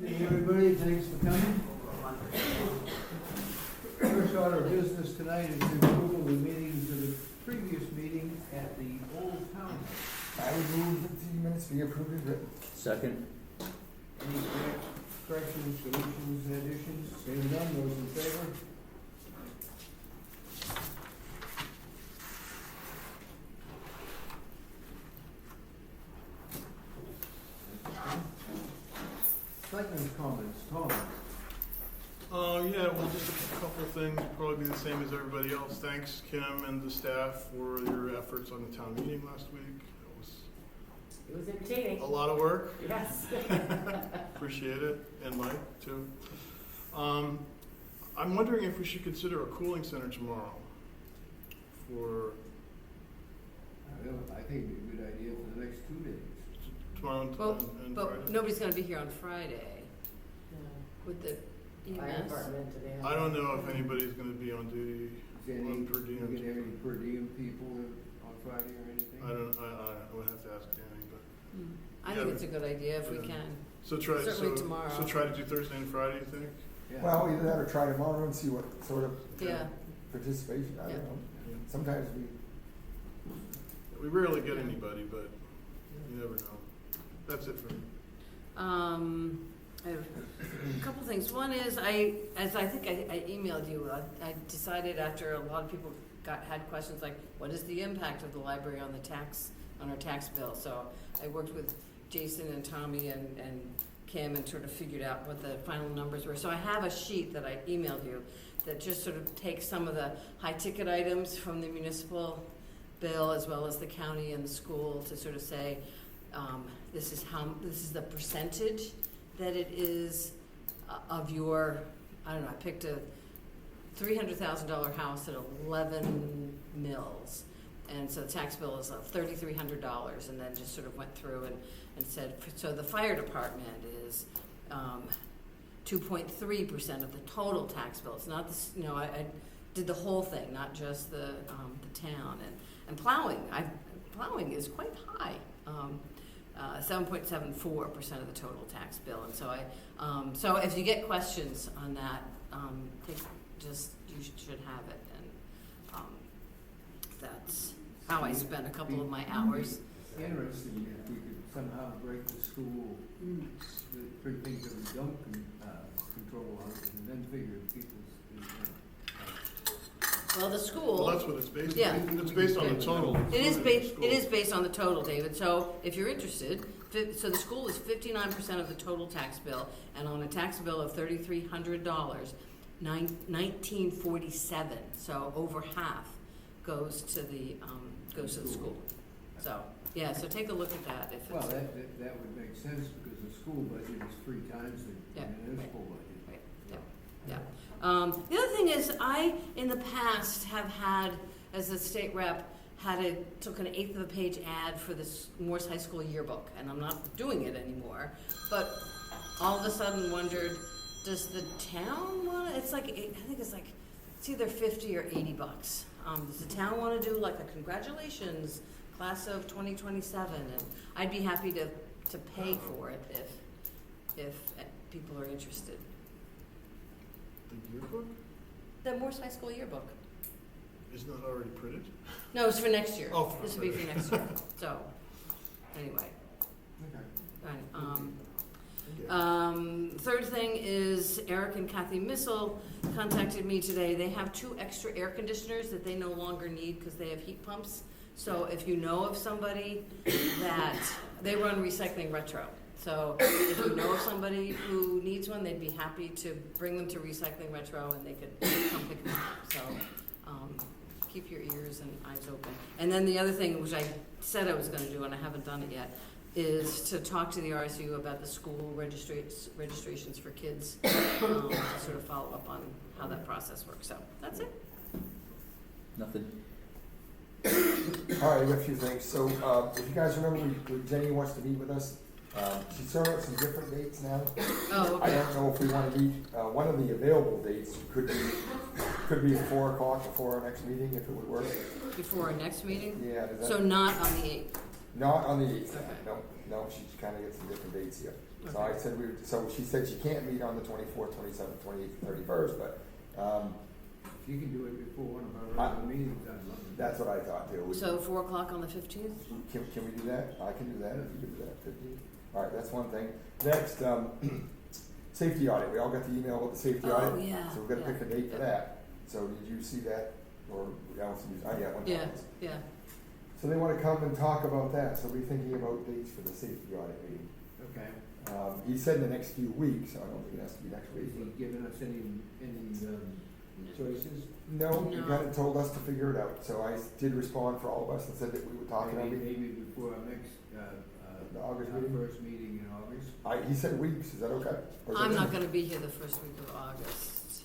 Evening, everybody, thanks for coming. First order of business tonight is the approval of the meetings of the previous meeting at the Old Town. I would move that the minutes be approved as written. Second. Any corrections, deletions, additions? Seeing none, those in favor? Selectmen's comments, Tom. Yeah, well, just a couple of things, probably be the same as everybody else. Thanks, Kim and the staff, for your efforts on the town meeting last week. It was entertaining. A lot of work. Yes. Appreciate it, and Mike, too. I'm wondering if we should consider a cooling center tomorrow for I think it'd be a good idea for the next 2 days. tomorrow and Well, and but Friday. nobody's gonna be here on Friday with the Fire EMS. department today. I don't know if anybody's gonna be on duty on per You diem. get any per diem people on Friday or anything? I would have to ask Danny, but, I think it's a good idea if we Yeah. can. so try, Certainly tomorrow. so try to do Thursday and Friday, you think? Yeah. Well, either that or try tomorrow and see what sort of Yeah, participation, I Yeah. don't know. Sometimes We rarely get anybody, but you never know. That's it for me. I have a couple things. One is I think I emailed you, I decided after a lot of people had questions like, what is the impact of the library on our tax bill? So I worked with Jason and Tommy and Kim and sort of figured out what the final numbers were. So I have a sheet that I emailed you that just sort of takes some of the high ticket items from the municipal bill as well as the county and the school to sort of say, this is the percentage that it is of your, I don't know, I picked a $300,000 house at 11 mills. And so the tax bill is $3,300, and then just sort of went through and said, so the fire department is 2.3% of the total tax bill. It's not this, I did the whole thing, not just the town. And plowing is quite high, 7.74% of the total tax bill. And so so if you get questions on that, you should have it. And that's how I spent a couple of my hours. Interesting if we could somehow break the school, the things that we don't control on, and then figure people's. Well, the school. Well, that's what it's based Yeah. on. It's based on the total. It is based. based on the total, David. So if you're interested, so the school is 59% of the total tax bill, and on a tax bill of $3,300, 1947. So over half goes to the school. So yeah, so take a look at that if it's. Well, that would make sense because the school budget is 3 times the municipal budget. Yeah. The other thing is, I, in the past, have had, as a state rep, took an 1/8 of a page ad for this Morse High School yearbook, and I'm not doing it anymore. But all of a sudden wondered, does the town want to? It's like, I think it's either 50 or 80 bucks. Does the town want to do like a congratulations, class of 2027? And I'd be happy to pay for it if people are interested. The yearbook The Morse High School yearbook. is not already printed. No, it's for next year. Oh, This will be for next year. So, anyway. Okay. Right. Third thing is Eric and Kathy Missel contacted me today. They have 2 extra air conditioners that they no longer need because they have heat pumps. So if you know of somebody that, they run Recycling Retro. So if you know of somebody who needs one, they'd be happy to bring them to Recycling Retro and they could come pick them up. So keep your ears and eyes open. And then the other thing, which I said I was going to do and I haven't done it yet, is to talk to the RSU about the school registrations for kids, to sort of follow up on how that process works. So that's it. Nothing. All right, I got a few things. So, if you guys remember, Jenny wants to meet with us. She's throwing out some different dates now. Oh, I okay. don't know if we want to meet, one of the available dates could be 4 o'clock before our next meeting, if it would work. Before our next meeting? Yeah, does that? So not on the 8th? Not on the 8th. Okay. No, she kind of gets some different dates here. So I said so she said she can't meet on the 24th, 27th, 28th, 31st, but, If you can do it before one of our regular meetings, I'd love it. that's what I thought too. So 4 o'clock on the 15th? Can we do that? I can do that, if you can do that, 15. All right, that's one thing. Next, safety audit, we all got the email about the safety Oh, audit. yeah, So we've got to yeah, pick a date for yeah. that. So did you see that, or, I don't see, yeah, one Yeah, time. yeah. So they want to come and talk about that, so we're thinking about dates for the safety audit meeting. Okay. He said in the next few weeks, so I don't think it has to be next week. Is he giving us any choices? No, he No. kind of told us to figure it out, so I did respond for all of us and said that we would talk about it. Maybe before our next, The August our meeting? first meeting in August? He said weeks, is that okay? Or is I'm that- not gonna be here the first week of August.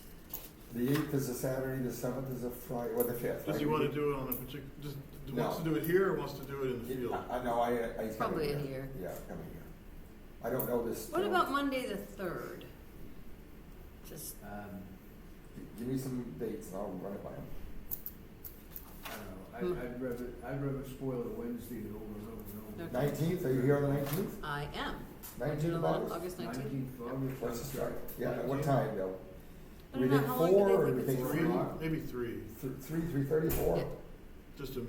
The 8th is a Saturday, the 7th is a Friday, or the 5th, right? Does he want to do it on a particular, just, wants to do it here or wants to do it in the field? I know, he's coming Probably here. in here. Yeah, coming here. I don't know this. What about Monday the 3rd? Just, Give me some dates and I'll run it by him. I don't know, I'd rather spoil a Wednesday than over and over and over. Okay. 19th, are you here on the 19th? I am. 19th of August? August 19th? 19th of August. Let's just start. Yeah, at what time though? I We don't know, did how long do 4 they or think we it's think for? 3? Maybe 3. 3:30, 4? Yeah. Just a,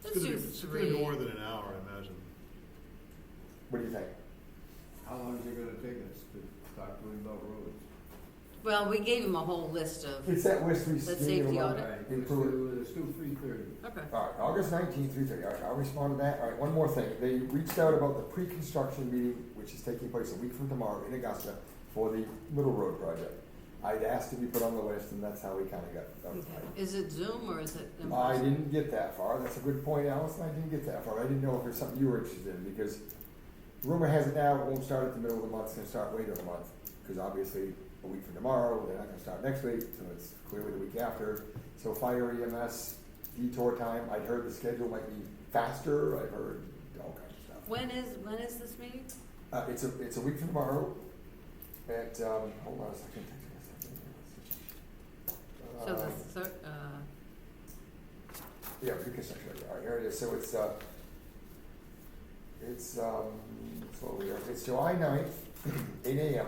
Let's do it's gonna be 3. more than an hour, I imagine. What do you think? How long is it gonna take us to talk to him about roads? Well, we gave him a whole list of, It's that list we That gave safety him. audit. All right, Improve let's do 3:30. okay. All right, August 19th, 3:30. All right, I'll respond to that. All right, one more thing. They reached out about the pre-construction meeting, which is taking place a week from tomorrow in Augusta for the Middle Road project. I'd asked to be put on the list, and that's how we kind of got. Okay. Is it Zoom or is it in I person? didn't get that far. That's a good point, Allison. I didn't get that far. I didn't know if there's something you were interested in, because rumor has it now it won't start at the middle of the month, it's gonna start later in the month. Because obviously, a week from tomorrow, they're not gonna start next week, so it's clearly the week after. So fire EMS, detour time, I'd heard the schedule might be faster, I've heard all kinds of stuff. When is this meeting? It's a week from tomorrow at, hold on a second. So the third, Yeah, pre-construction, all right, here it is, so it's slowly, it's July 9th, 8 AM,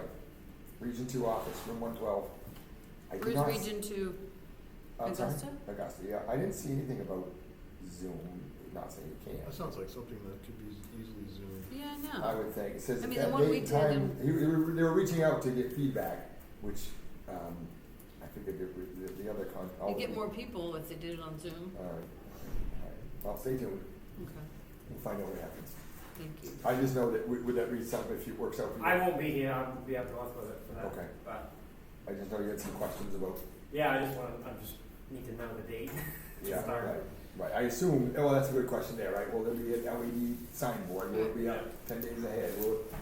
Region 2 office, room 112. I did where's not Region 2? I'm sorry? Augusta? Augusta, yeah, I didn't see anything about Zoom, not saying you That can't. sounds like something that could be easily zoomed. Yeah, I I know. would think, it says I that mean, the that one we date and did time, they were reaching out to get feedback, which, I figured the other You get more people if they did it on Zoom. All right, well, stay tuned, Okay, we'll find out what happens. thank you. I just know that, would that be something if it works out for you? I won't be here, I'll be up north with it for that. Okay. But, I just know you had some questions about, yeah, I just need to know the date. to yeah, start. right, I assume, well, that's a good question there, right, will there be an LED signboard, will it be up 10 days ahead, will it,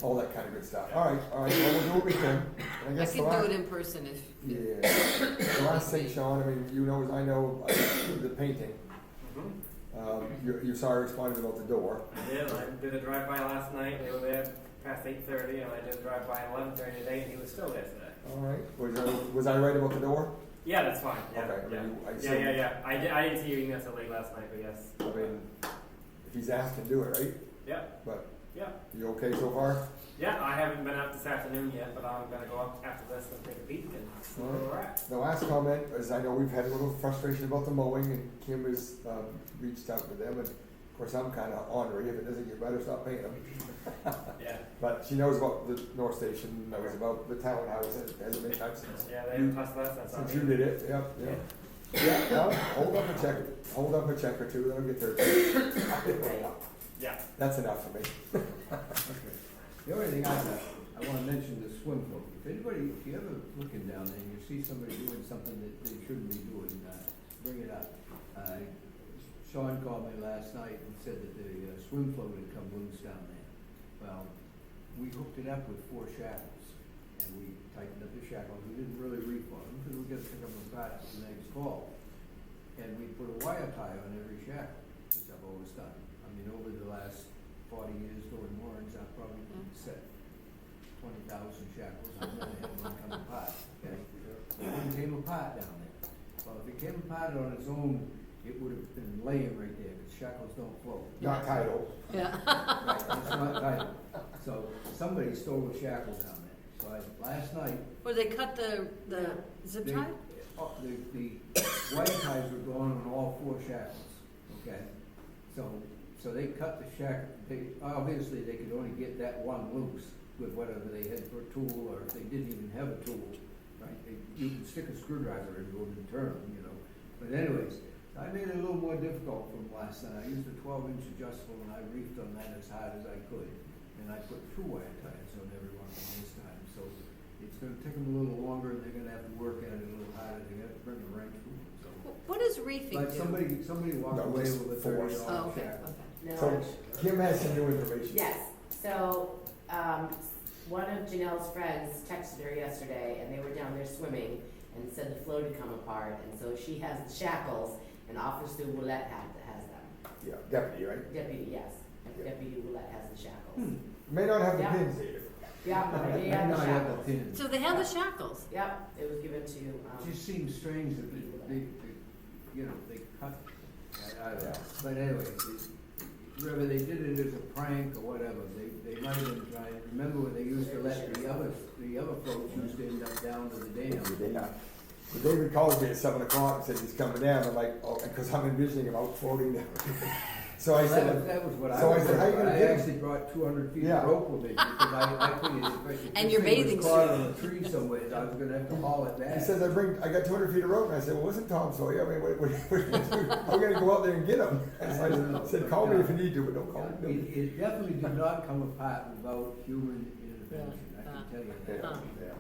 all that kind of good stuff. All right, well, we'll do what we can, and I I guess can the last. do it in person if. Yeah, the last thing, Sean, I mean, you know, as I know, the painting, Mhm. you saw I responded about the door. I did, I did a drive-by last night, they were there past 8:30, and I did a drive-by at 11:30 today, and he was still there today. All right, was I right about the door? Yeah, that's fine, yeah, Okay, I yeah. mean, I Yeah, assume- yeah. I didn't see your email till late last night, but yes. I mean, if he's asked to do it, right? Yeah, But yeah. you okay so far? Yeah, I haven't been out this afternoon yet, but I'm gonna go up after this and take a peek and see where we're at. The last comment is, I know we've had a little frustration about the mowing, and Kim has reached out to them, and of course, I'm kind of ornery, if it doesn't get better, stop paying them. Yeah, But she knows about the North Station, knows about the townhouse, it hasn't been touched since. yeah, they haven't touched that since I Since you did it, yep, yep. Yeah, no, hold up a check or two, that'll get there. Yeah. That's enough for me. Okay. The only thing I wanna mention is swim float. If you ever looking down there and you see somebody doing something that they shouldn't be doing, bring it up. Sean called me last night and said that the swim float had come loose down there. Well, we hooked it up with 4 shackles, and we tightened up the shackles. We didn't really reform them, because we gotta pick up them back the next fall. And we put a wire tie on every shackle, which I've always done. I mean, over the last 40 years doing moorings, I've probably set 20,000 shackles. I've never had one come apart, okay? One came apart down there. Well, if it came apart on its own it would have been laying right there, because shackles don't float. Not title. Yeah. Right, it's not tight. So somebody stole the shackle down there. So last night, Where they cut the zip they, tie? the white ties were gone on all 4 shackles, okay? So they cut the shackle, obviously they could only get that one loose with whatever they had for a tool, or if they didn't even have a tool, right? You could stick a screwdriver into them and turn them, you know? But anyways, I made it a little more difficult from last night. I used a 12-inch adjustable and I reefed on that as hard as I could. And I put 2 wire ties on every one of them this time. So it's gonna take them a little longer and they're gonna have to work at it a little harder. They're gonna have to bring a wrench to them, so. What does reefing But do? somebody walked No, away it's with a force. $30 Oh, okay, shackle. okay. No. So Kim has some new information. Yes, so, one of Janelle's friends texted her yesterday, and they were down there swimming, and said the float had come apart, and so she has the shackles, and Officer Willett has them. Yeah, deputy, right? Deputy, yes, Yeah. Deputy Willett has the shackles. May not have the Yeah. pins there. Yeah, but they Might have the not have the shackles. pins. So they have the shackles. Yep, it was given to, It just seems strange that they you know, they cut, I don't know. But anyway, whether they did it as a prank or whatever, they might have been trying, remember when they used to let the other floats used to end up down to the dam? They not. But David called me at 7 o'clock and said he's coming down. I'm like, oh, because I'm envisioning him out floating down. So I said, That was what I so I was said, how you doing. gonna I get 'em? actually brought 200 feet Yeah. of rope with me, because I figured if And this your thing bathing was caught suit. on a tree somewhere, I was gonna have to haul it back. he says, I got 200 feet of rope. And I said, well, listen, Tom Sawyer, I mean, what I'm going to go out there and get them. And so I don't know, I said, but, call me if you need to, but don't call me. It definitely did not come apart without human intervention, I can tell you Yeah, that. yeah.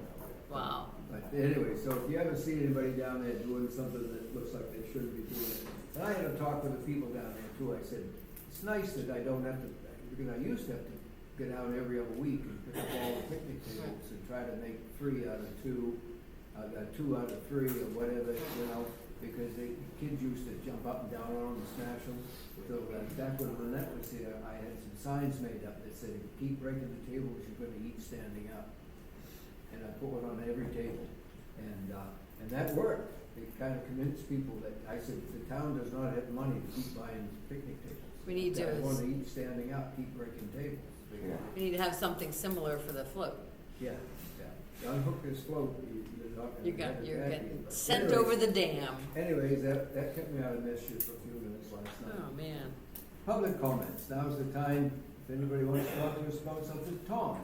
Wow. But anyway, so if you ever see anybody down there doing something that looks like they shouldn't be doing it, and I had a talk with the people down there too, I said, it's nice that I don't have to, because I used to have to get out every other week and pick up all the picnic tables and try to make 3 out of 2, 2 out of 3 or whatever, you know, because the kids used to jump up and down on them and smash them. So back when Lynette was here, I had some signs made up that said, keep breaking the tables, you're gonna eat standing up. And I put one on every table, and that worked. It kind of convinced people that, I said, the town does not have money to keep buying picnic tables. We need If to- you want to eat standing up, keep breaking tables. Yeah. We need to have something similar for the float. Yeah, yeah. Unhook this float, you're not gonna get it You're back getting here, but sent anyways- over the dam. Anyways, that kept me out of mischief for a few minutes last night. Oh, man. Public comments, now's the time, if anybody wants to talk to us about something. Tom?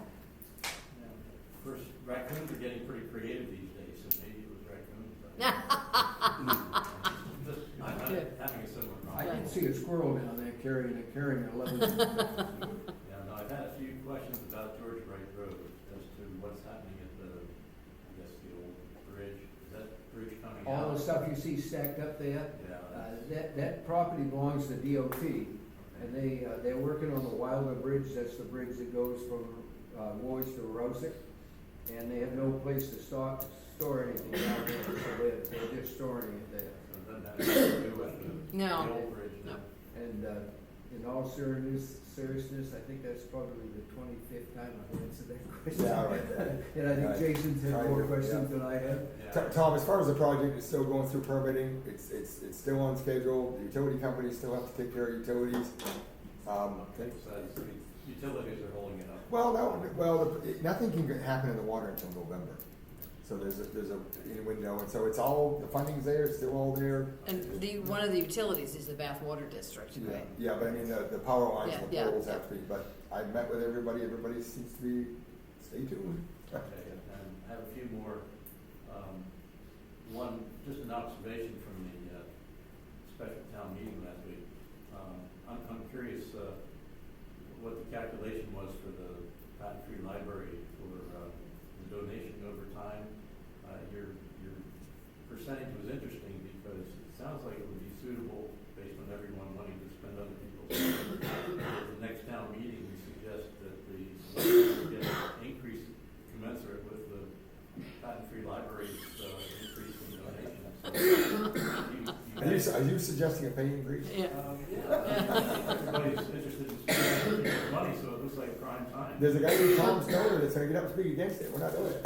First, raccoons are getting pretty creative these days, so maybe it was raccoons. I'm having a similar I problem. did see a squirrel down there carrying 11. Yeah, no, I've had a few questions about George Wright Road as to what's happening at the, I guess, the old bridge. Is that bridge coming out? All the stuff you see stacked up there, Yeah. that property belongs to DOT. And they're working on the Wilder Bridge, that's the bridge that goes from Woolwich to Rosick. And they have no place to store anything down there, so they're just storing it there. So it doesn't have anything to do with the No. old bridge, no? And in all seriousness, I think that's probably the 25th time I've answered that question. Yeah, right. And I think Right. Jason's had Right, more yeah. questions than I have. Yeah. Tom, as far as the project is still going through permitting, it's still on schedule. The utility companies still have to take care of utilities. Okay, so the utilities are holding it up. Well, no, nothing can happen in the water until November. So there's a window, and so it's all, the funding's there, it's still all there. And one of the utilities is the Bath Water District, right? Yeah, but I mean, the power lines and the Yeah, poles yeah. have to be, but I met with everybody seems to be, stay tuned. Okay, and I have a few more. One, just an observation from the special town meeting last week. I'm curious what the calculation was for the patent-free library for the donation over time. Your percentage was interesting because it sounds like it would be suitable based on everyone wanting to spend other people's money. At the next town meeting, we suggest that the library get an increase commensurate with the patent-free library's increase in donations. Are you suggesting a pay increase? Yeah. Everybody's interested in spending their money, so it looks like prime time. There's a guy named Tom Stoner that's gonna get up and speak against it, we're not doing it.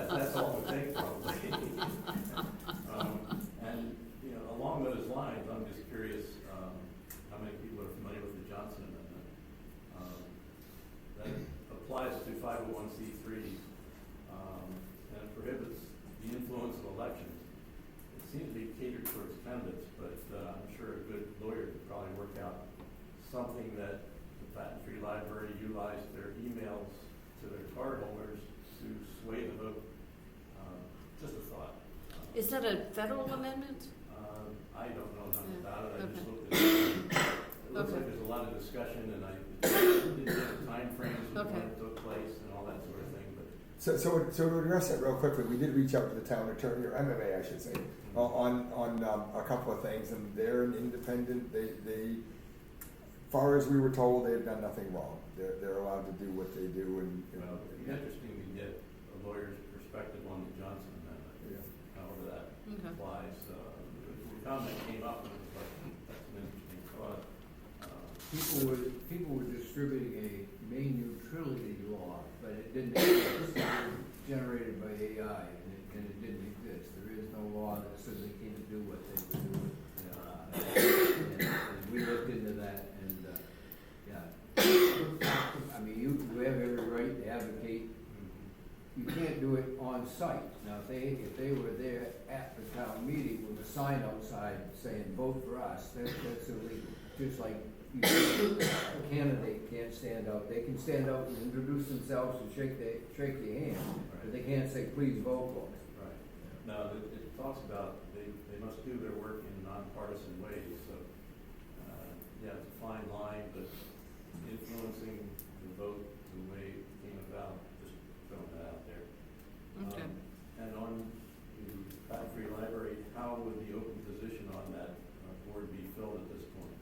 That's all it takes, probably. And, along those lines, I'm just curious, how many people are familiar with the Johnson Amendment? That applies to 501c3s, and it prohibits the influence of elections. It seems to be catered towards candidates, but I'm sure a good lawyer could probably work out something that the patent-free library utilized their emails to their cardholders to sway the vote. Just a thought. Is that a federal amendment? I don't know enough Yeah, about it. I just okay. looked at it. It looks Okay. like there's a lot of discussion, and I didn't get the timeframes of Okay. when it took place and all that sort of thing, but So to address that real quickly, we did reach out to the town attorney, or MMA I should say, on a couple of things, and they're an independent, they, far as we were told, they have done nothing wrong. They're allowed to do what they do, and. well, it'd be interesting to get a lawyer's perspective on the Johnson Amendment, Yeah. however that Okay. applies. The comment came up, and it was like, that's an interesting thought. People were distributing a Maine utility law, but it didn't exist. It was generated by AI, and it didn't exist. There is no law that says they can't do what they were doing. And we looked into that, and, yeah. I mean, you have every right to advocate. You can't do it on site. Now, if they were there at the town meeting with a sign outside saying, vote for us, that's illegal. Just like a candidate can't stand out. They can stand out and introduce themselves and shake your hand, but they can't say, please vote for me. Right. Now, it talks about they must do their work in nonpartisan ways, so, yeah, it's a fine line, but influencing the vote the way it came about, just throwing that out there. Okay. And on the patent-free library, how would the open position on that board be filled at this point?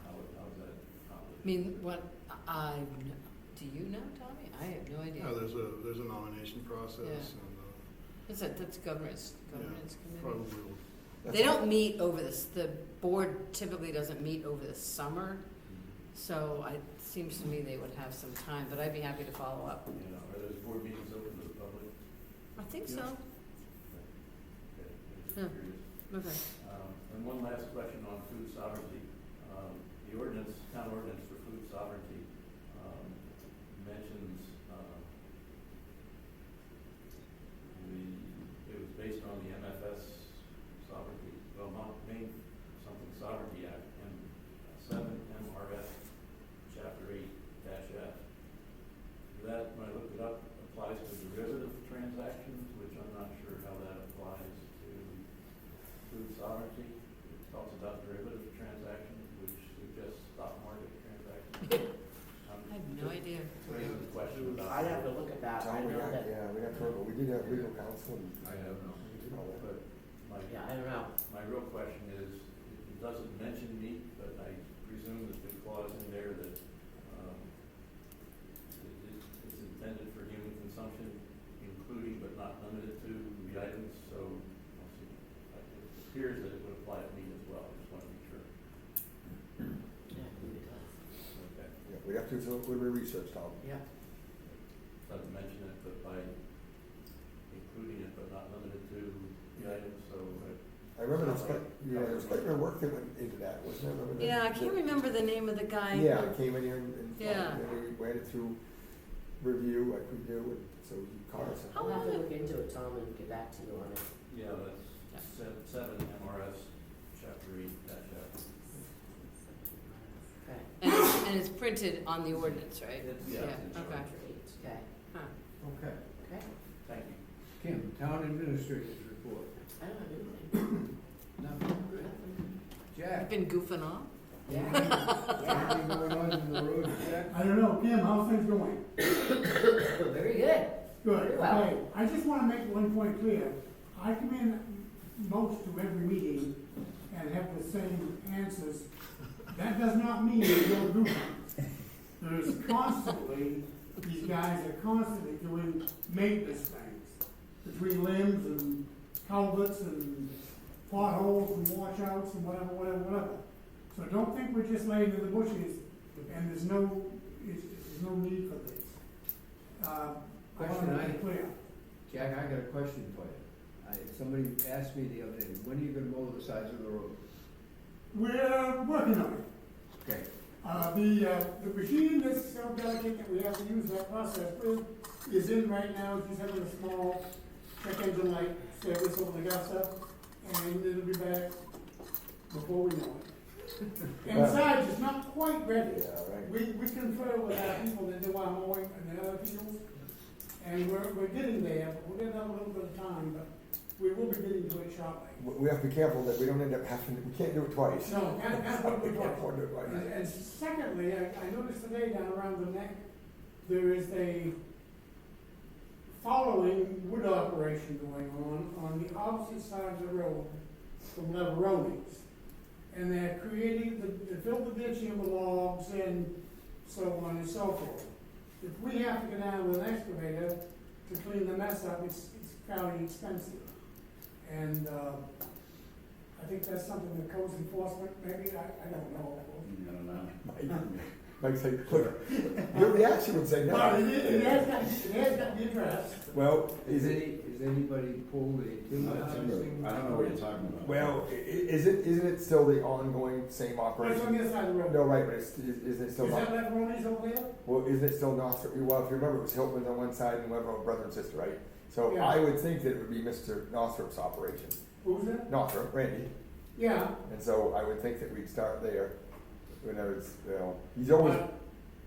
How's that accomplished? I mean, do you know, Tommy? I have no idea. Yeah, there's a nomination process, That's governance and committee. probably will. They don't meet over this, the board typically doesn't meet over the summer, so it seems to me they would have some time, but I'd be happy to follow up. You know, are those board meetings open to the public? I think so. Okay, I'm just Yeah. curious. Okay. And one last question on food sovereignty. The ordinance, town ordinance for food sovereignty, mentions, it was based on the MFS sovereignty, well, Maine something sovereignty act, and 7 MRS chapter 8-F. That, when I looked it up, applies to derivative transactions, which I'm not sure how that applies to food sovereignty. It talks about derivative transactions, which suggests stock market transactions. I have no idea. Raising the question about. I'd have to look at that. I Tom, we know got, that, yeah, we got trouble. We did have legal counsel and. I don't know. We did all that. But my, yeah, I don't know. my real question is, it doesn't mention meat, but I presume that the clause in there that, it's intended for human consumption, including but not limited to the items, so, let's see, it appears that it would apply to meat as well, I just want to be sure. Yeah, I believe it does. Okay. Yeah, we have to do a little bit of research, Tom. Yeah. Doesn't mention it, but by including it but not limited to the items, so. I remember there was quite, yeah, there was quite a bit of work that went into that, wasn't there? Remember that? Yeah, I can't remember the name of the guy. Yeah, I came in here and Yeah. then we ran it through review like we do, and so you caught us. How I'll have to long look into it, Tom, and get back to you on it. Yeah, that's 7 MRS chapter 8-F. Okay. And it's printed on the ordinance, right? Yeah, Yeah, it's okay. Okay, Huh. Okay. okay. Thank you. Kim, town administrator's report. I don't have anything. Nothing. Good. I've Jack. been goofing off. Yeah. Anything going on in the road, Jack? I don't know, Kim, how's things going? Very good. Good, Very well. okay. I just wanna make one point clear. I come in most to every meeting and have the same answers. That does not mean you don't do things. There's constantly, these guys are constantly doing maintenance things between limbs and culverts and potholes and washouts and whatever. So don't think we're just laying in the bushes and there's no need for this. I want to make it clear. Jack, I got a question for you. Somebody asked me the other day, when are you gonna mow the sides of the road? We're working on it. Okay. The machine that's so delicate that we have to use that process with is in right now, she's having a small check engine light service over the Augusta, and it'll be back before we know it. And besides, it's not quite ready. Yeah, right. We confer with our people that do our mowing and the other fields, and we're getting there, but we're gonna have a little bit of time, but we will be getting to it shortly. We have to be careful that we don't end up having, we can't do it twice. No, that's what we're We can't afford to do it And, twice. and secondly, I noticed today down around the neck, there is a following wood operation going on the opposite side of the road from Leverone's. And they're creating, they fill the ditch in with logs and so on and so forth. If we have to go down with an excavator to clean the mess up, it's fairly expensive. And, I think that's something that codes enforcement, maybe, I don't know. I don't know. Like say, look, your reaction would say no. But it has got to be addressed. Well, Is anybody pulled a timber harvesting? I don't know what you're talking about. well, isn't it still the ongoing same But it's on operation? the other side of the road. No, right, but isn't it still Is that not, Leverone's over there? well, isn't it still Northrop? Well, if you remember, it was Hilton's on one side and Weber, brother and sister, right? So Yeah. I would think that it would be Mr. Northrop's operation. Who's that? Northrop, Randy. Yeah. And so I would think that we'd start there. You know, he's always But,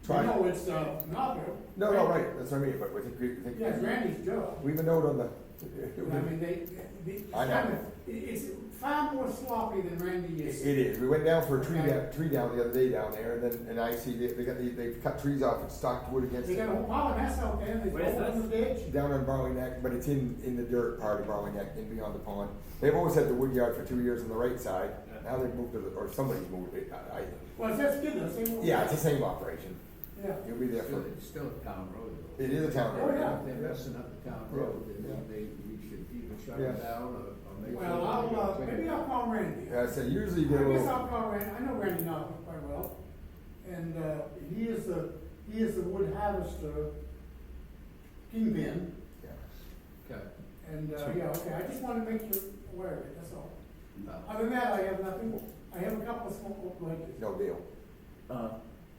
trying. no, it's, Northrop. No, right, that's what I mean, but we think. Yeah, it's Randy's job. Leave a note on the. I mean, I know. it's far more sloppy than Randy is. It is. We went down for a Okay. tree down the other day down there, and I see they've cut trees off and stocked wood against They got a it. whole pile of mess out there, they Where's throw it in the ditch. Down on Barley Neck, but it's in the dirt part of Barley Neck and beyond the pond. They've always had the wood yard for 2 years on the right side. Yeah. Now they've moved to or somebody's moved it. Well, that's good, though, same. Yeah, it's the same operation. Yeah. You'll be there for. It's still a town road though. It is a town Oh, road. yeah. If they're messing up the town road, then we should either shut Yeah. it down or make sure. Well, maybe I'll call Randy. Yeah, so usually you I get a guess little. I'll call Randy, I know Randy Northrop quite well, and, he is the wood harvester kingpin, Yeah. Okay. and, yeah, okay, I just wanted to make you aware of it, that's all. No. Other than that, I have nothing, I have a couple of small, like, No deal.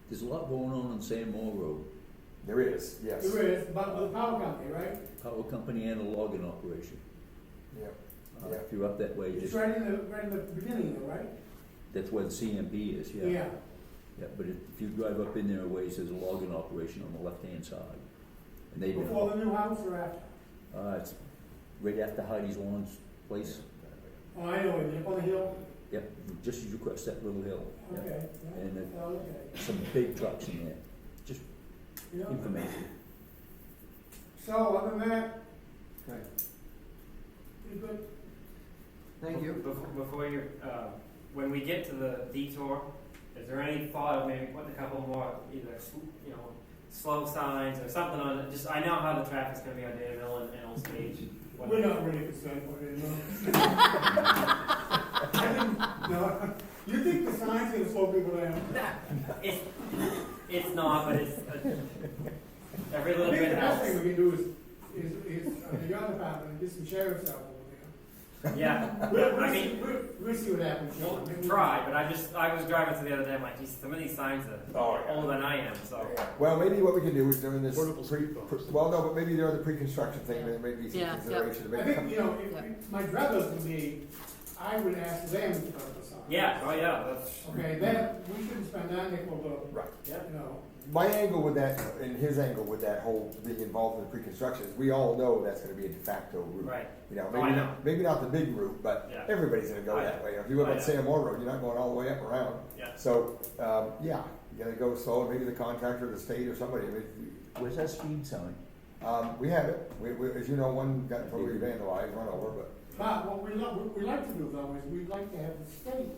There's a lot going on Sandmore Road, There is, yes. there is, but with the power company, right? power company and a logging operation. Yeah. If you're up that way, It's just, right in the beginning though, right? that's where the CMP is, yeah. Yeah, but if you drive up in there a ways, there's a logging operation on the left-hand side. And they, Before the new house or after? it's right after Heidi's Lawn's place. Oh, I know, up on the hill, Yep, just as you cross that little hill. Yeah. okay, And yeah, okay. some big trucks in there, just Yeah. information. So, other than that, Okay, you good? thank you. Before you, when we get to the detour, is there any thought of maybe putting a couple more, either, slow signs or something on it? Just, I know how the traffic's gonna be on Danville and Old Stage. We're not really concerned about it, no. I didn't, no, you think the sign's gonna slow people down? It's not, but it's, every I little think the bit best helps. thing we can do is, the yard department, and get some sheriffs out over Yeah, there. I mean, We'll see what happens, Sean. we'll try, but I was driving through the other day, I'm like, geez, some of these signs are Oh, yeah. older than I am, so. Well, maybe what we can do is during this Portable speed bumps. well, no, but maybe during the pre-construction thing, there may be some Yeah, consideration to I make. think, if my druthers would be, I would ask them to put the sign. Yeah, oh yeah, that's, Okay, then, we shouldn't spend that nickel to, Right. yeah. My angle with that, and his angle with that whole being involved in the pre-construction is we all know that's gonna be a de facto route. Right. You know, Oh, I know. maybe not the big route, but Yeah. everybody's gonna go Oh, that yeah. way. If you live Oh, on yeah. Sandmore Road, you're not going all the way up around. Yeah. So, yeah, you gotta go slow, and maybe the contractor, the state, or somebody, Where's that speed sign? we have it. We, as you know, one got totally vandalized, run over, but, but what we like to do though is we'd like to have the state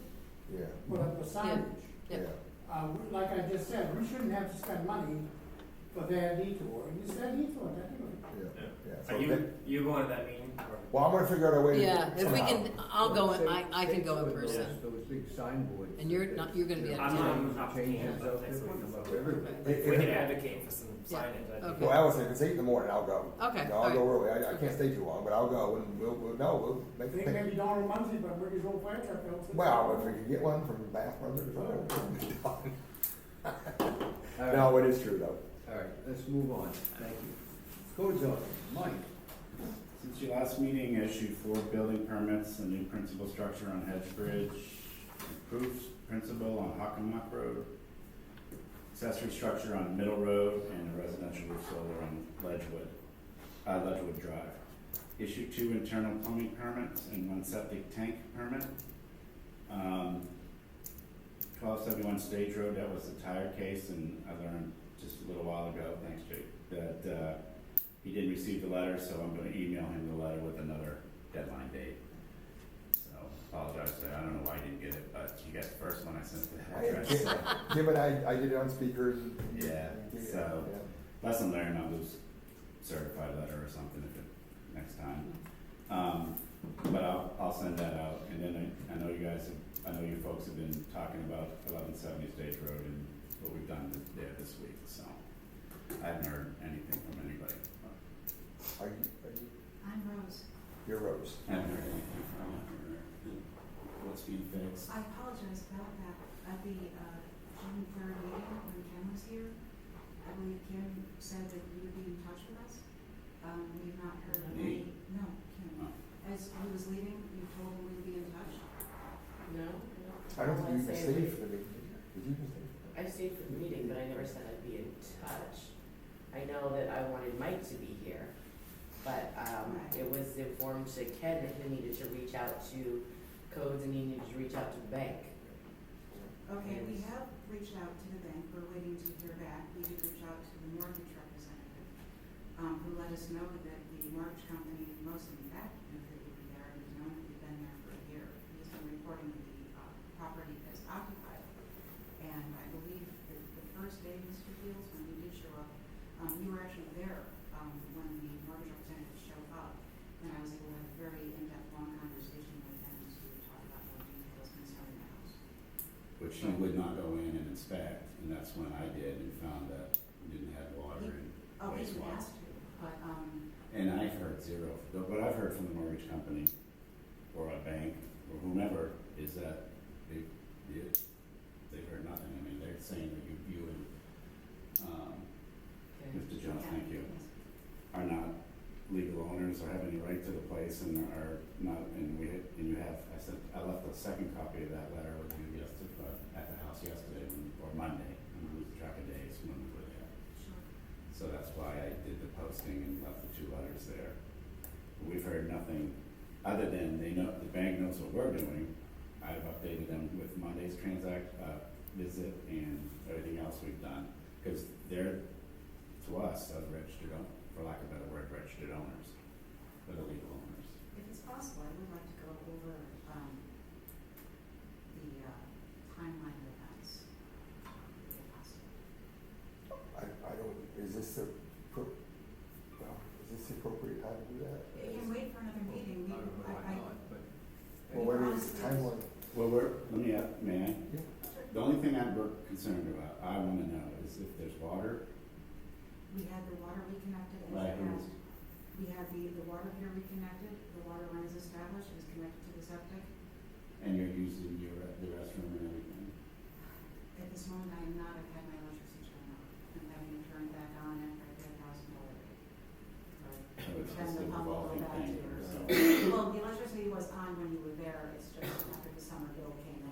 yeah, put up the signage. yeah. Yeah. Like I just said, we shouldn't have to spend money for their detour, and it's their detour, technically. Yeah. Yeah. So Are you going to that meeting? Or Well, I'm gonna figure out a way. Yeah, if we somehow. can, I'll go, Well, I can go in states with person. Those big signboards. And you're not, you're gonna be out of I'm town. not Changes but out next there, week. come up everywhere. Okay. If we can advocate for some Yeah. signage, that'd be Okay. good. Well, Allison, if it's 8 in the morning, I'll go. Okay, No, all I'll go right. early. I can't stay too long, but I'll go and we'll I make a think pic. maybe Donald Muncie, but bring his old fire truck out. Well, if we could get one from Bath Brothers or something. All right. No, it is true though. All right, let's move on. Thank you. Code zoning, Mike. Since your last meeting, issued 4 building permits, a new principal structure on Hedge Bridge, improved principal on Hockomock Road, accessory structure on Middle Road, and a residential roof solar on Ledgewood Drive. Issued 2 internal plumbing permits and 1 septic tank permit. 1271 Stage Road, that was the tire case, and I learned just a little while ago, thanks Jake, that he didn't receive the letter, so I'm gonna email him the letter with another deadline date. So, apologize, I don't know why I didn't get it, but you got the first one I sent to the address. Kim and I did it on speakers. Yeah, so, lesson learned, I'll do certified letter or something if it, next time. But I'll send that out, and then I know you guys have, I know you folks have been talking about 1170 Stage Road and what we've done there this week, so I haven't heard anything from anybody. Are you, I'm Rose. you're Rose. Haven't heard anything from what's being fixed. I apologize about that. At the June 3rd meeting, when Ken was here, I believe Kim said that you would be in touch with us. We've not heard Me? any. No, Kim. Oh. As he was leaving, you told him we'd be in touch. No? I don't think you even Say stayed we- for the meeting, did you? Did you even stay for the I stayed for the meeting, but I never said I'd be in touch. I know that I wanted Mike to be here, but it was informed to Ken that he needed to reach out to codes and he needed to reach out to the bank. Okay, we Yes. have reached out to the bank. We're waiting to hear back. We did reach out to the mortgage representative, who let us know that the mortgage company, most in fact, knew that we were there and has known that we've been there for a year. He's been reporting the property as occupied. And I believe that the first day, Mr. Fields, when you did show up, you were actually there when the mortgage representative showed up. And I was able to have a very in-depth, long conversation with him to talk about more details concerning the house. Which he would not go in and inspect, and that's when I did and found that we didn't have water and Oh, he was wastewater. asked to, but, And I've heard zero. What I've heard from the mortgage company or a bank or whomever is that they've heard nothing. I mean, they're saying that you and Mr. Jones, thank you, are not legal owners or have any right to the place and are not, and you have, I left a second copy of that letter with you yesterday, at the house yesterday or Monday. I'm losing track of days when we were there. sure. So that's why I did the posting and left the 2 letters there. We've heard nothing other than the bank knows what we're doing. I've updated them with Monday's visit and everything else we've done. Because they're, to us, as registered, for lack of a better word, registered owners. They're the legal owners. If it's possible, I would like to go over the timeline of events, if possible. I don't, is this the appropriate time to do that? You can wait for another meeting. I don't know why not, but. Well, wait a minute, is the timeline? Well, may I? Yeah. The only thing I'm concerned about, I want to know, is if there's water. We had the water reconnected as Right. you asked. We had the water here reconnected, the water line is established, it is connected to the septic. And you're using the restroom and everything. At this moment, I am not, I've had my electricity turned off. I'm having it turned back on after I pay $1,000 rate. So it's Then just the a pump will go revolving back thing to her, here, so. so. Well, the electricity was on when you were there, it's just after the summer bill came in.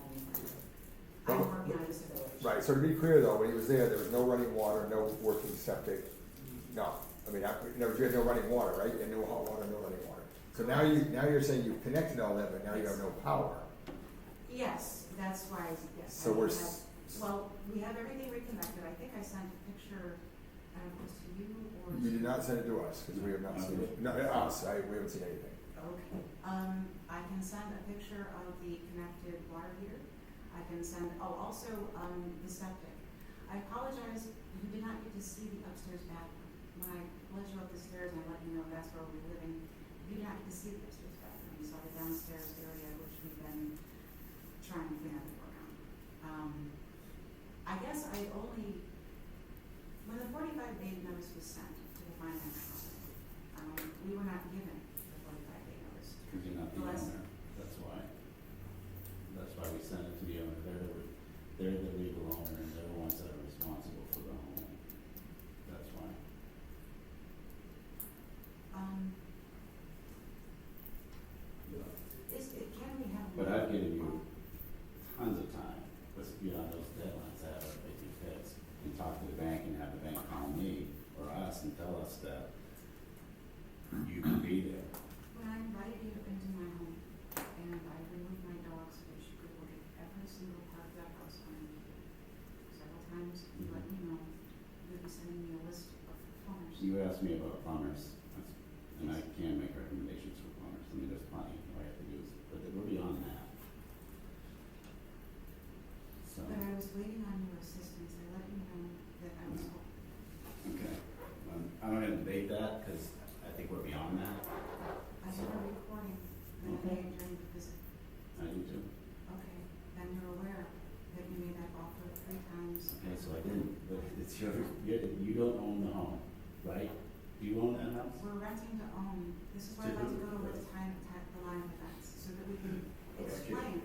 I'm working on disability. Right, so to be clear though, when he was there was no running water, no working septic, no. I mean, you had no running water, right? And no hot water, no running water. So now you're saying you've connected all that, but now you have no power. Yes, that's why, yes. So I we're have- Well, we have everything reconnected. I think I sent a picture, I don't know, if it was to you or? You did not send it to us, because we have not seen it. No, us, we haven't seen anything. Okay. I can send a picture of the connected water heater. I can send, also, the septic. I apologize, you did not get to see the upstairs bathroom. When I led you up the stairs and I let you know that's where we're living, you did not get to see the upstairs bathroom, you saw the downstairs area, which we've been trying to clean up and work on. I guess I only, when the 45-day notice was sent to the finance company, we were not given the 45-day notice. Because you're not the owner, that's why. That's why we sent it to the owner, they're the legal owner and they're the ones that are responsible for the home. That's why. Can we have? But I've given you tons of time, but beyond those deadlines, I have to make these hits and talk to the bank and have the bank call me or us and tell us that you can be there. When I invited you into my home and I removed my dog so that you could look at every single part of that house on the video. Several times you let me know you'd be sending me a list of plumbers. You asked me about plumbers, and I can make recommendations for plumbers. I mean, there's plenty all I have to do is, but we're beyond that. So, But I was waiting on your assistance. I let you know that I was home. okay. I'm not gonna debate that, because I think we're beyond that. I have a recording that I Okay. made during the visit. I do too. Okay, then you're aware that you made that offer 3 times. Okay, so I didn't, but it's you don't own the home, right? Do you own that house? We're renting to own. This is why I'd like to go over the the line of defense, so that we can explain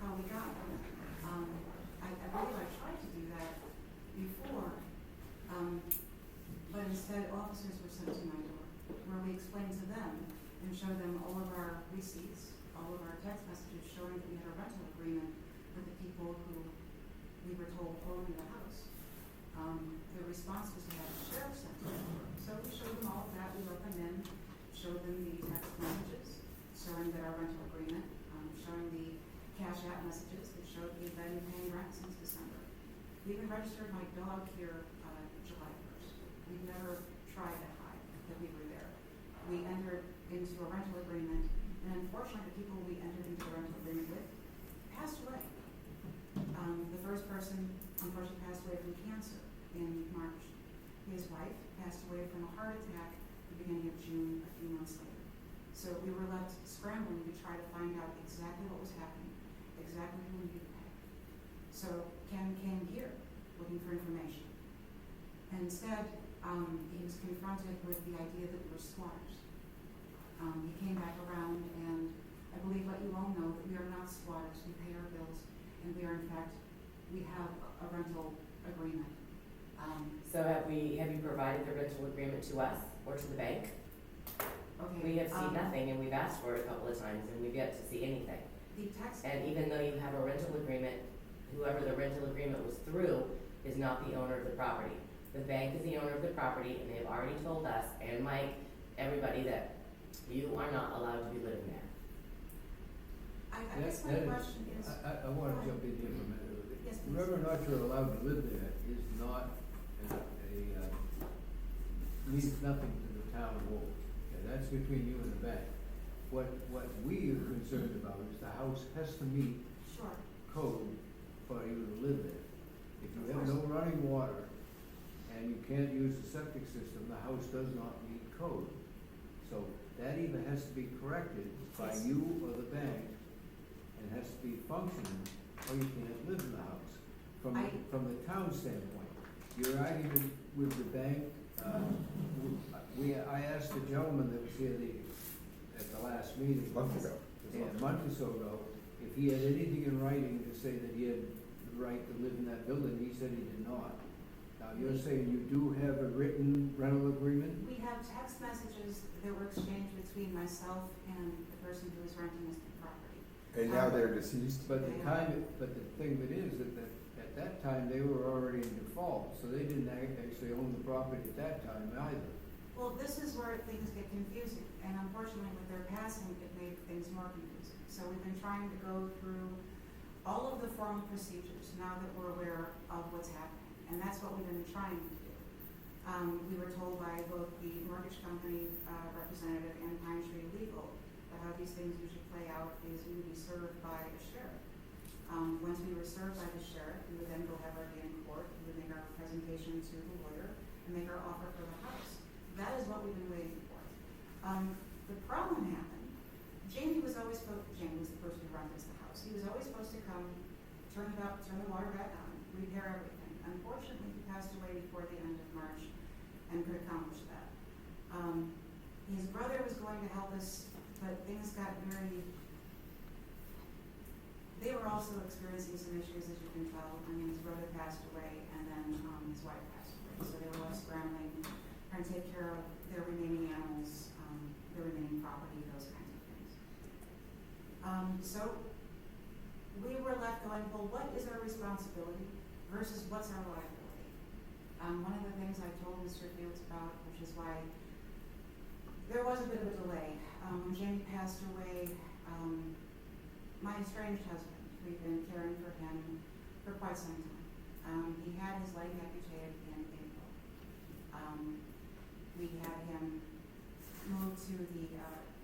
how we got there. I believe I tried to do that before, but instead officers were sent to my door, where we explained to them and showed them all of our receipts, all of our text messages showing that we had a rental agreement with the people who we were told owned the house. The response was to have the sheriff sent to them. So we showed them all of that, we let them in, showed them the text messages showing that our rental agreement, showing the cash app messages that showed we've been paying rent since December. We even registered my dog here July 1st. We've never tried to hide that we were there. We entered into a rental agreement, and unfortunately the people we entered into a rental agreement with passed away. The first person unfortunately passed away from cancer in March. His wife passed away from a heart attack at the beginning of June, a few months later. So we were left scrambling to try to find out exactly what was happening, exactly who we needed to pay. So Ken came here looking for information. And instead, he was confronted with the idea that we were squatters. He came back around and I believe let you all know that we are not squatters. We pay our bills and we are in fact, we have a rental agreement. So have you provided the rental agreement to us or to the bank? Okay. We have seen nothing, and we've asked for it a couple of times, and we've yet to see anything. The text. And even though you have a rental agreement, whoever the rental agreement was through is not the owner of the property. The bank is the owner of the property, and they've already told us, and Mike, everybody, that you are not allowed to be living there. I guess my question is. I wanna jump in here for a minute. Yes, please. Whether or not you're allowed to live there is not means nothing to the town of Woolwich. Okay, that's between you and the bank. What we are concerned about is the house has to meet Sure. code for you to live there. If you have no running water and you can't use the septic system, the house does not meet code. So that either has to be corrected by Yes. you or the bank and has to be functioning, or you can't live in the house. From the town standpoint, your argument with the bank, I asked the gentleman that was here at the last meeting. Months ago. A month or so ago, if he had anything in writing to say that he had the right to live in that building, he said he did not. Now, you're saying you do have a written rental agreement? We have text messages that were exchanged between myself and the person who was renting us the property. And now they're deceased? But the thing of it is that at that time, they were already in default, so they didn't actually own the property at that time either. Well, this is where things get confusing, and unfortunately with their passing, it made things more confusing. So we've been trying to go through all of the formal procedures now that we're aware of what's happening, and that's what we've been trying to do. We were told by both the mortgage company representative and Pine Tree Legal that how these things usually play out is we would be served by a sheriff. Once we were served by the sheriff, we would then go have our day in court, we would make our presentation to the lawyer and make our offer for the house. That is what we've been waiting for. The problem happened, Jamie was the person who runs the house. He was always supposed to come, turn the water back on, repair everything. Unfortunately, he passed away before the end of March and could accomplish that. His brother was going to help us, but things got they were also experiencing some issues, as you can tell. I mean, his brother passed away, and then his wife passed away. So they were all scrambling, trying to take care of their remaining animals, their remaining property, those kinds of things. So we were left going, well, what is our responsibility versus what's our liability? One of the things I told Mr. Fields about, which is why there was a bit of a delay. When Jamie passed away, my estranged husband, we've been caring for him for quite some time. He had his leg amputated in April. We had him moved to the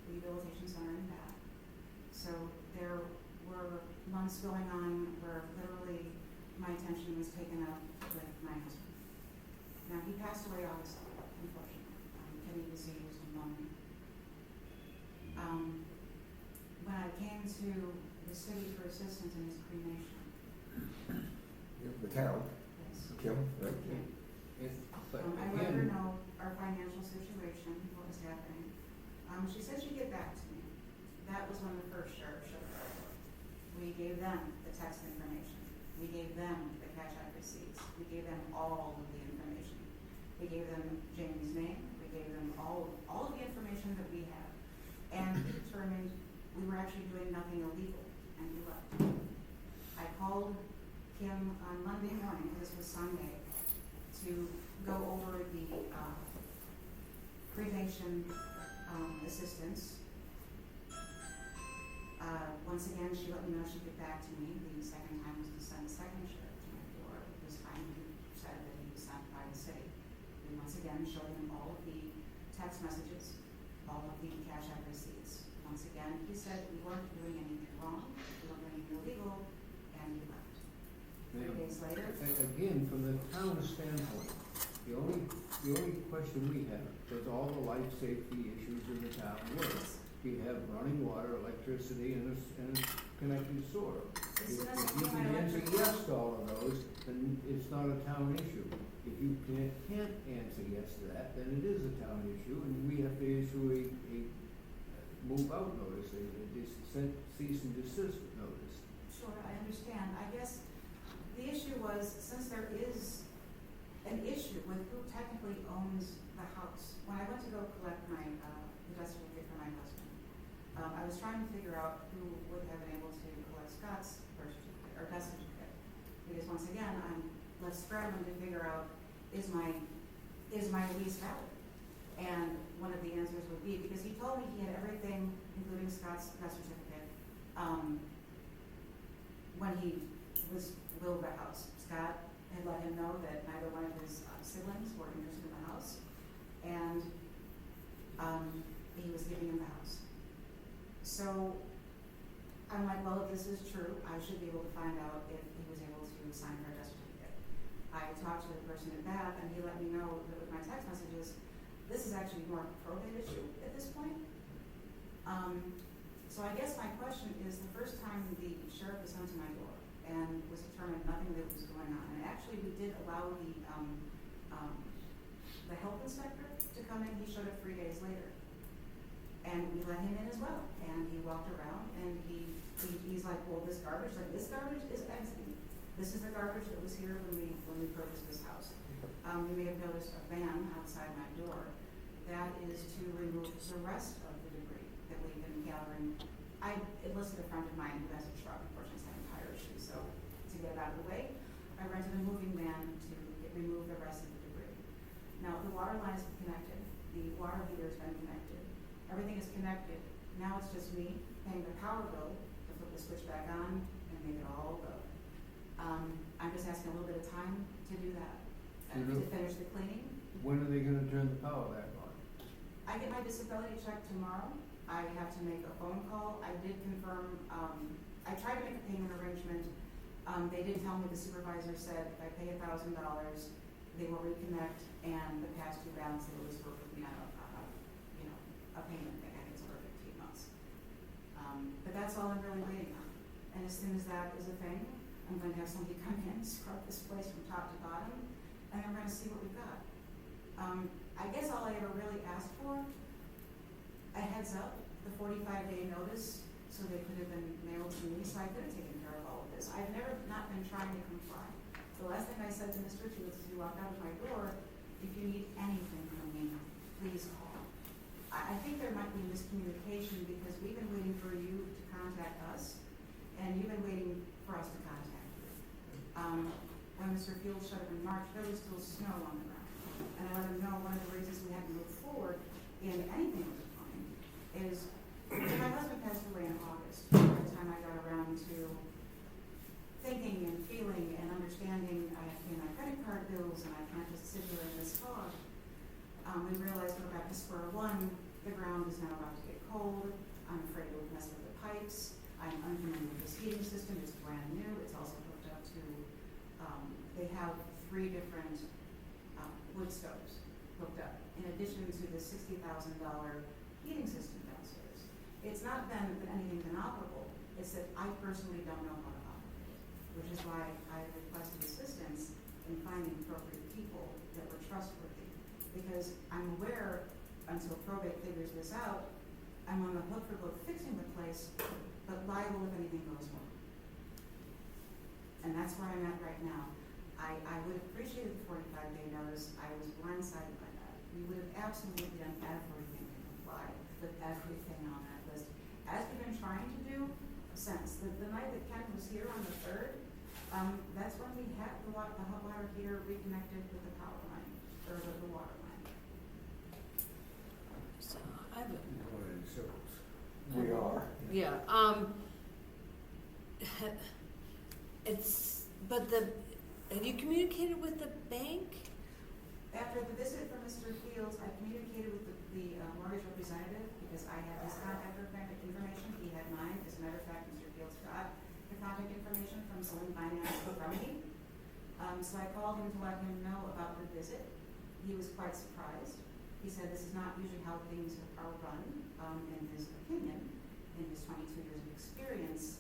rehabilitation center in Bath. So there were months going on where literally my attention was taken up with my husband. Now, he passed away August 2nd, unfortunately. Kidney disease, pneumonia. When I came to the city for assistance in his cremation. The town, Yes. Kim, right? But I let her again, know our financial situation, what was happening. She said she'd get back to me. That was when the first sheriff showed up. We gave them the text information. We gave them the cash app receipts. We gave them all of the information. We gave them Jamie's name. We gave them all of the information that we had. And he determined we were actually doing nothing illegal, and he left. I called Kim on Monday morning, this was Sunday, to go over the cremation assistance. Once again, she let me know she'd get back to me. The second time was to send the second sheriff to my door. This time he said that he was sent by the city. We once again showed him all of the text messages, all of the cash app receipts. Once again, he said we weren't doing anything wrong, we weren't doing anything illegal, and he left. 3 days later. again, from the town standpoint, the only question we have, does all the life safety issues in the town work? We have running water, electricity, and a connected sewer. As soon as I If you pay my can answer electric bill. yes to all of those, then it's not a town issue. If you can't answer yes to that, then it is a town issue, and we have to issue a move out notice, cease and desist notice. Sure, I understand. I guess the issue was, since there is an issue with who technically owns the house, when I went to go collect my death certificate for my husband, I was trying to figure out who would have been able to collect Scott's birth certificate or death certificate, because once again, I'm left scrambling to figure out, is my lease valid? And one of the answers would be, because he told me he had everything, including Scott's death certificate, when he was willed the house. Scott had let him know that neither one of his siblings were interested in the house, and he was giving him the house. So I'm like, well, if this is true, I should be able to find out if he was able to sign her death certificate. I talked to the person in Bath, and he let me know that with my text messages, this is actually more of a probate issue at this point. So I guess my question is, the first time the sheriff was sent to my door and was determined nothing that was going on, and actually we did allow the health inspector to come in. He showed up 3 days later, and we let him in as well. And he walked around, and he's like, well, this garbage is exiting. This is the garbage that was here when we purchased this house. You may have noticed a van outside my door. That is to remove the rest of the debris that we've been gathering. I enlisted a friend of mine who has a truck, unfortunately, it's having tire issues, so to get it out of the way, I rented a moving van to remove the rest of the debris. Now, the water line is connected. The water heater has been connected. Everything is connected. Now it's just me paying the power bill to put the switch back on and make it all go. I'm just asking a little bit of time to do that, to finish the cleaning. When are they gonna turn the power back on? I get my disability check tomorrow. I have to make a phone call. I did confirm, I tried to make a payment arrangement. They did tell me, the supervisor said, if I pay $1,000, they will reconnect, and the past due balance they will just work with me on a payment thing. I can as soon as that is a thing, I'm going to have somebody come in, scrub this place from top to bottom, and then we're going to see what we've got. I guess all I ever really asked for, a heads up, the 45-day notice, so they could have been mailed to me, so I could have taken care of all of this. I've never not been trying to comply. The last thing I said to Mr. Fields as he walked out of my door, if you need anything from me, please call. I think there might be miscommunication because we've been waiting for you to contact us, and you've been waiting for us to contact you. When Mr. Fields shut up in March, there was still snow on the ground. And I let him know one of the reasons we had to move forward in anything with the plan is my husband passed away in August. By the time I got around to thinking and feeling and understanding, I have to pay my credit card bills and I can't just sit here in this fog. We realized we're back to square one. The ground is now about to get cold. I'm afraid it will mess with the pipes. I'm unfamiliar with this heating system. It's brand new. It's also hooked up to, they have 3 different wood stoves hooked up, in addition to the $60,000 heating system downstairs. It's not been anything inoperable. It's that I personally don't know how to operate it, which is why I requested assistance in finding appropriate people that were trustworthy. Because I'm aware, until probate figures this out, I'm on the hook for both fixing the place, but liable if anything goes wrong. And that's where I'm at right now. I would have appreciated the 45-day notice. I was blindsided by that. We would have absolutely done everything to comply with everything on that list, as we've been trying to do since. The night that Ken was here on the 3rd, that's when we had the hot water heater reconnected with the power line, or the water line. So, I have a, Going in circles. We are. yeah, it's, but have you communicated with the bank? After the visit from Mr. Fields, I communicated with the mortgage representative because I had his contact information. He had mine. As a matter of fact, Mr. Fields got the contact information from Celine Finance from me. So I called him to let him know about the visit. He was quite surprised. He said this is not usually how things are run, in his opinion, in his 22 years of experience.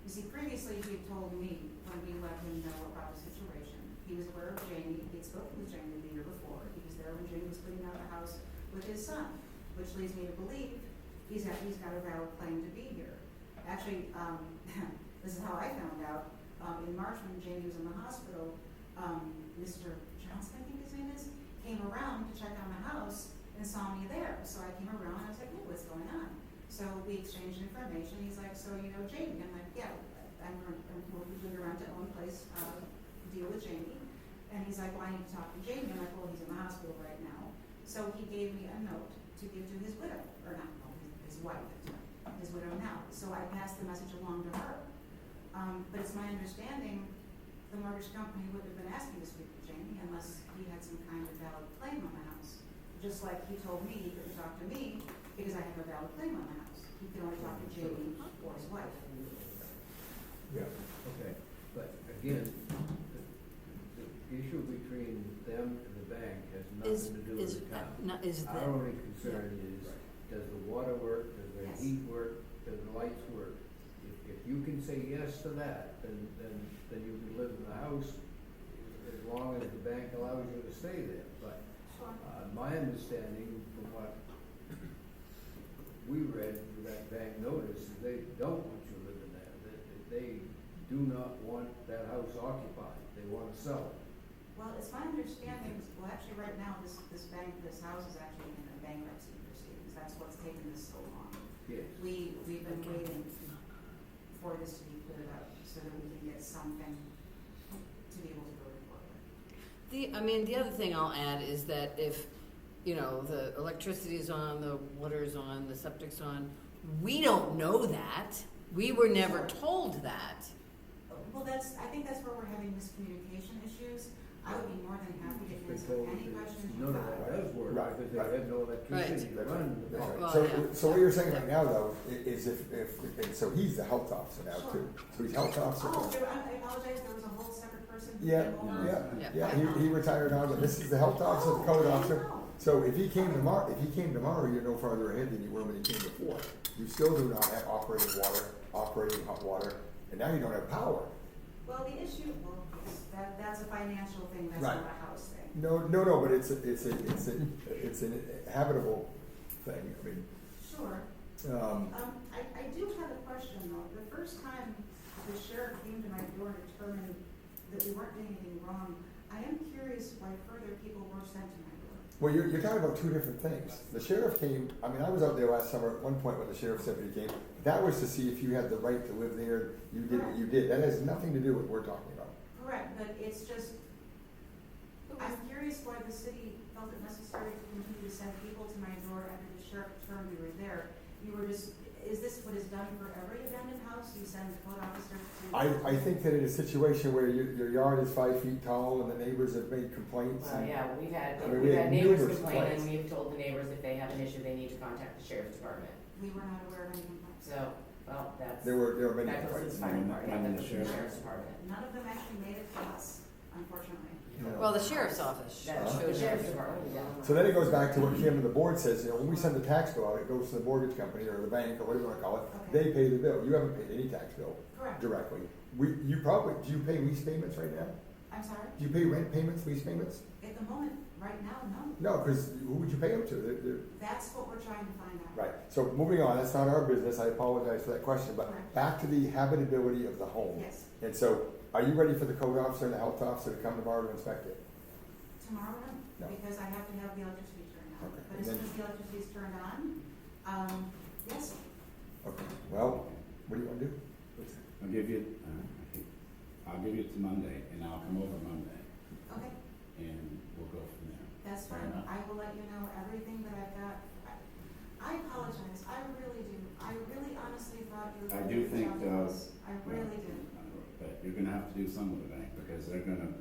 You see, previously he had told me when we let him know about the situation. He was aware of Jamie. He had spoken with Jamie the year before. He was there when Jamie was cleaning out the house with his son, which leads me to believe he's got a valid claim to be here. Actually, this is how I found out. In March when Jamie was in the hospital, Mr. Johnson, I think his name is, came around to check on the house and saw me there. So I came around and I was like, hey, what's going on? So we exchanged information. He's like, so you know Jamie? I'm like, yeah, I'm moving around to own place, deal with Jamie. And he's like, well, I need to talk to Jamie. I'm like, well, he's in the hospital right now. So he gave me a note to give to his widow, or not, well, his wife at the time, his widow now. So I passed the message along to her. But it's my understanding the mortgage company wouldn't have been asking to speak to Jamie unless he had some kind of valid claim on the house. Just like he told me he couldn't talk to me because I have a valid claim on the house. He could only talk to Jamie or his wife. Yeah. Okay, but again, the issue between them and the bank has nothing to do with the town. Our only concern is, does the water work, does the Yes. heat work, does the lights work? If you can say yes to that, then you can live in the house as long as the bank allows you to stay there. But Sure. my understanding from what we read with that bank notice is they don't want you living there. They do not want that house occupied. They want to sell it. Well, it's my understanding, well, actually, right now, this house is actually in a bankruptcy proceedings. That's what's taken this so long. Yes. We've been waiting for this to be cleared up so that we can get something to be able to go to court with. The other thing I'll add is that if, the electricity is on, the water's on, the septic's on, we don't know that. We were never told that. Well, I think that's where we're having miscommunication issues. I would be more than happy to Been answer told any that questions none you've of got. that does work Right, because they right. have no electricity to That's run right. the That's right. power. So, yeah. so what you're saying right now, though, is and so he's the health officer now too. So he's health officer. Oh, I apologize, there was a whole separate person. who Yeah, came over. yeah. He retired on, but this is the health officer, the code officer. Oh, So if he came tomorrow, you're no farther ahead than you were when he came before. You still do not have operating water, operating hot water, and now you don't have power. Well, the issue, that's a financial thing, that's Right. not a house thing. No, but it's an habitable thing, I mean. Sure. I do have a question though. The first time the sheriff came to my door and determined that we weren't doing anything wrong, I am curious why further people were sent to my door. Well, you're talking about two different things. The sheriff came, I mean, I was out there last summer at one point when the sheriff's deputy came. That was to see if you had the right to live there. You did what you did. That has nothing to do with what we're talking about. Correct, but it's just, I'm curious why the city felt it necessary to continue to send people to my door after the sheriff determined we were there. You were just, is this what is done for every abandoned house? You send the code officer to? I think that in a situation where your yard is 5 feet tall and the neighbors have made complaints. Well, and- yeah, we've had I mean, we had neighbors numerous complain, and complaints. we've told the neighbors if they have an issue, they need to contact the sheriff's department. We were not aware of any complaints. So, well, that's, There were many that goes to complaints. the fire department, When that the goes to the sheriff's department. None of them actually made it to us, unfortunately. You know. Well, the sheriff's office. That's showed the sheriff's it. department, yeah. So then it goes back to what Kim and the board says, when we send the tax bill out, it goes to the mortgage company or the bank or whatever you wanna call it. Okay. They pay the bill. You haven't paid any tax bill Correct. directly. Do you pay lease payments right now? I'm sorry? Do you pay rent payments, lease payments? At the moment, right now, no. No, because who would you pay them to? That's what we're trying to find out. Right, so moving on, that's not our business, I apologize for that question, but Correct. back to the habitability of the home. Yes. And so, are you ready for the code officer and the health officer to come tomorrow to inspect it? Tomorrow, No. because I have to have the electricity turned on. Okay. But as soon as the electricity is turned on, yes, Okay, well, what do you want to do? I'll give you to Monday, and I'll come over Monday, okay, and we'll go from there. that's Fair fine. enough. I will let you know everything that I've got. I apologize, I really do. I really honestly thought you were. I do gonna think, reach out to us. I really do. But you're gonna have to do some with the bank, because they're gonna,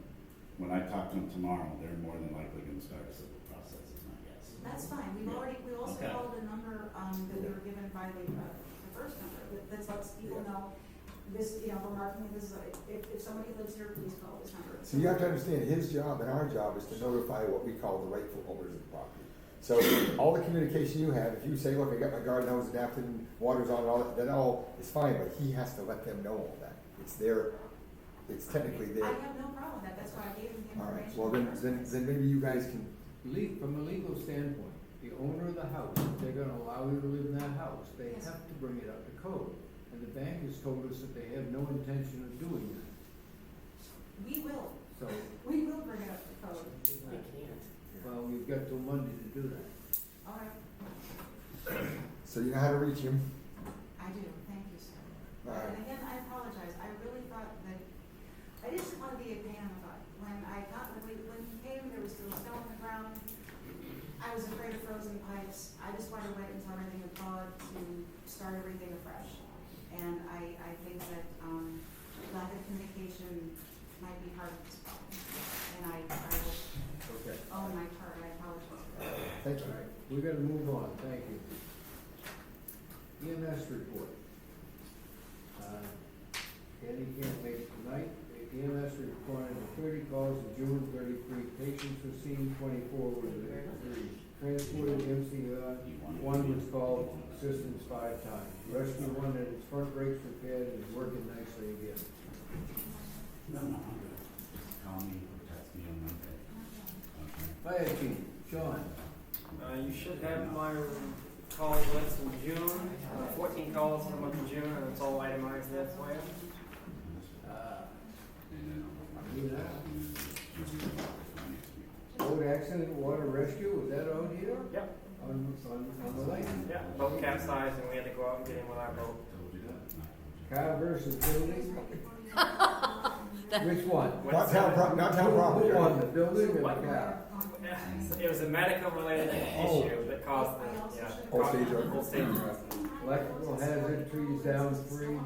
when I talk to them tomorrow, they're more than likely gonna start a civil process, is my guess. That's fine. We also Okay. called a number, that we were given by the first number, that lets people know this, we're marking this, if somebody lives here, please call this number. So you have to understand, his job and our job is to notify what we call the rightful owners of the property. So all the communication you have, if you say, look, I got my garden hose adapted and water's on and all that all is fine, but he has to let them know all that. It's technically I their. have no problem with that. That's why I gave them the All right, information. well in the first place. then maybe you guys can, From a legal standpoint, the owner of the house, if they're gonna allow you to live in that house, they Yes. have to bring it up to code. And the bank has told us that they have no intention of doing that. We will. So, We will bring it up to code. We can't. well, we've got till Monday to do that. All right. so you know how to reach him. I do. Thank you, sir. All right. And again, I apologize. I really thought that, I didn't want to be a pain in the butt. When he came, there was still snow on the ground. I was afraid of frozen pipes. I just wanted to wait until everything had thawed to start everything afresh. And I think that, lack of communication might be part of this problem. And I will Okay. own my part. I apologize for that. Thank you. All right, we're gonna move on, thank you. EMS report. Eddie can't make it tonight. The EMS reported 30 calls in June, 33 patients were seen, 24 were transported to MCR. One was called assistance 5 times. Rescue 1 had its front brakes repaired and is working nicely again. No, I'm good. Just call me or text me on Monday. Okay. Fire chief, Sean. You should have my call list in June, 14 calls for the month of June, and it's all itemized there for you. Do that. Boat accident, water rescue, was that out here? Yep. On the lake? Yeah, boat capsized, and we had to go out and get in with our boat. Car versus building? Which one? Not town property. Who won, the building or the What? car? It was a medical related issue that caused Old stage road. Old stage road. Electrical hazard, trees down 3,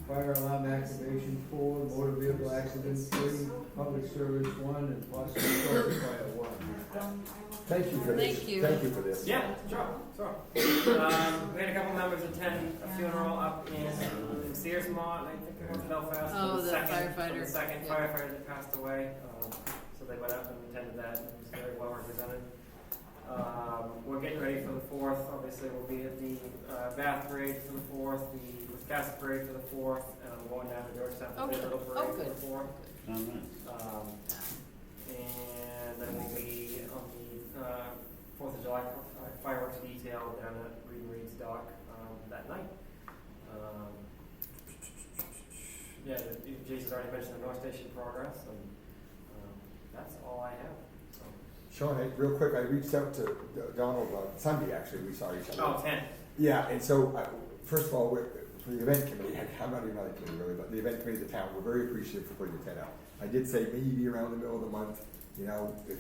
fire alarm activation 4, motor vehicle accident 3, public service 1, and possible forest fire 1. Thank you for this. Thank you. Thank you for this. Yeah, sure. We had a couple members attend a funeral up in Searsmont, I think it was in Belfast. for Oh, the second- for firefighter. The second Yeah. firefighter that passed away, so they went up and attended that, and it was very well represented. We're getting ready for the 4th. Obviously, we'll be at the Bath Parade for the 4th, the Wisconsin Parade for the 4th, and I'm going down to Georgetown for the little parade for the 4th. Oh, nice. And then we'll be on the 4th of July fireworks detail down at Reed and Reed's dock that night. Yeah, Jason's already mentioned the North Station progress, and that's all I have. So. Sean, hey, real quick, I reached out to Donald on Sunday, actually, we saw each other. Oh, 10. Yeah, and so, first of all, for the event committee, I'm not even on the committee really, but the event committee of the town, we're very appreciative for putting the tent out. I did say maybe around the middle of the month, you know, and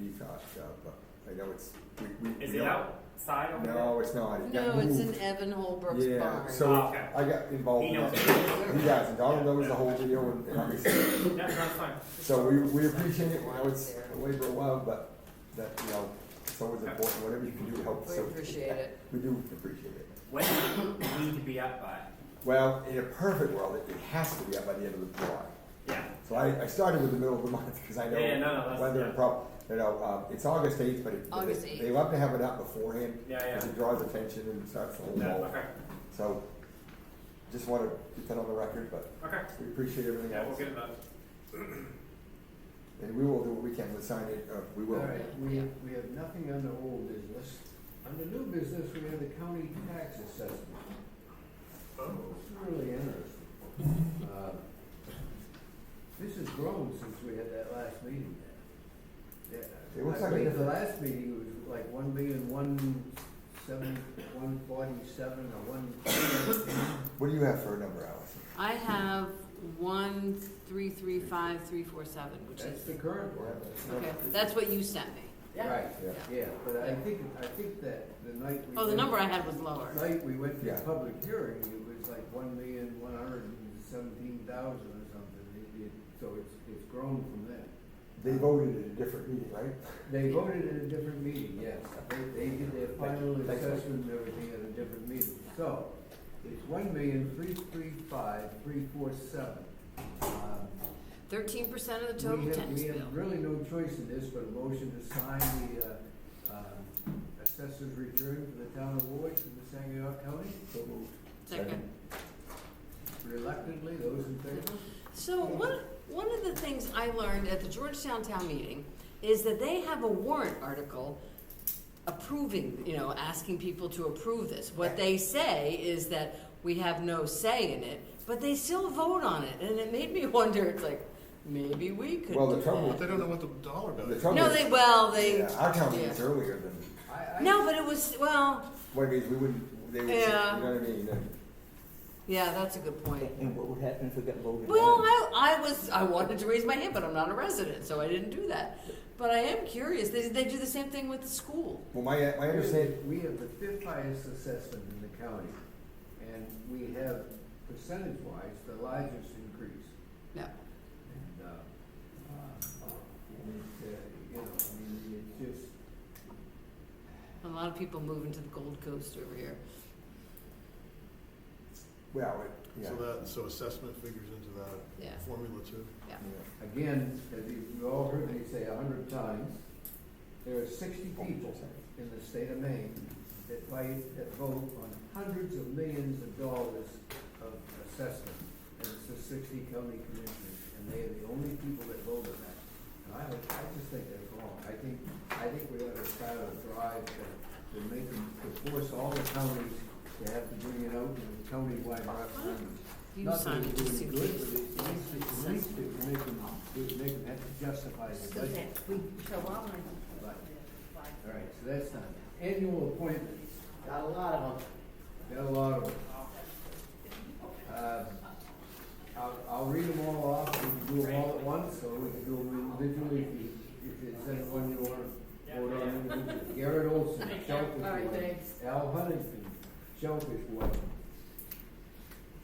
he thought, but I know it's, Is it outside over there? No, it's not. It got No, it's moved. in Evan Holbrook's Yeah, barn. so okay. I got involved He in knows that. He does, and Donald knows the whole deal, and obviously, Yeah, that's fine. so we appreciate it. I know it's a labor of love, but that, you know, it's always important, whatever you can do to help. We appreciate it. We do appreciate it. When do you need to be up by? Well, in a perfect world, it has to be up by the end of July. Yeah. So I started with the middle of the month, because I know that's, weather and problem. You know, it's August 8th, but August they 8th. love to have it up beforehand, Yeah, because it draws attention and starts the whole Yeah, ball. okay. So, just want to get that on the record, but Okay. we appreciate everything Yeah, we'll else. get it done. And we will do what we can to sign it, we will. All right, we have nothing under old business. Under new business, we have the county tax assessment. It's really interesting. This has grown since we had that last meeting. Yeah, It looks I like a think the different- last meeting was like 1,147 or 1. What do you have for a number, Allison? I have 1335347, which That's is, the current one. okay, that's what you sent me. Right, Yeah. yeah, but I think that the night we. Oh, the went- number I had was lower. The night we went to Yeah. the public hearing, it was like 1,117,000 or something. So it's grown from there. They voted at a different meeting, right? They voted at a different meeting, yes. They did their final Thanks. assessment and everything at a different meeting. So, it's 1,335,347. 13% of the total We tax bill. have really no choice in this but a motion to sign the assessor's return for the town of Woolwich in the Saginaw County. So moved. Second. Reluctantly, those in favor? So one of the things I learned at the Georgetown Town Meeting is that they have a warrant article approving, asking people to approve this. What they say is that we have no say in it, but they still vote on it. And it made me wonder, it's like, maybe we could Well, the do trouble- But that. they don't know what the dollar value The is. trouble No, is- they Yeah, our town yeah. meeting's earlier than, No, but it was, well, what it means, we wouldn't, they would, you know Yeah. what I mean? And yeah, that's a good point. And what would happen if it got voted Well, down? I wanted to raise my hand, but I'm not a resident, so I didn't do that. But I am curious. They do the same thing with the school. Well, my understanding, We have the fifth highest assessment in the county, and we have, percentage-wise, the largest increase. Yeah. And, it's just, A lot of people moving to the Gold Coast over here. well, yeah. So assessment figures into that Yeah. formula too. Yeah. Yeah. again, as you all heard me say 100 times, there are 60 people in the state of Maine that vote on hundreds of millions of dollars of assessment. And it's the 60 county commissioners, and they are the only people that vote on that. And I just think that's wrong. I think we ought to start a drive to force all the counties to have to bring it out in a countywide referendum. You Not that sign it it's just doing in good, case. but at least it make them have to justify the budget. But, all right, so that's done. Annual appointments, Got a lot of them. got a lot of them. I'll read them all off, we can do them all at once, or we can do them individually if there's anyone you want to vote on individually. Garrett Olson, Shellfish All right, Warden. thanks. Al Huntington, Shellfish Warden.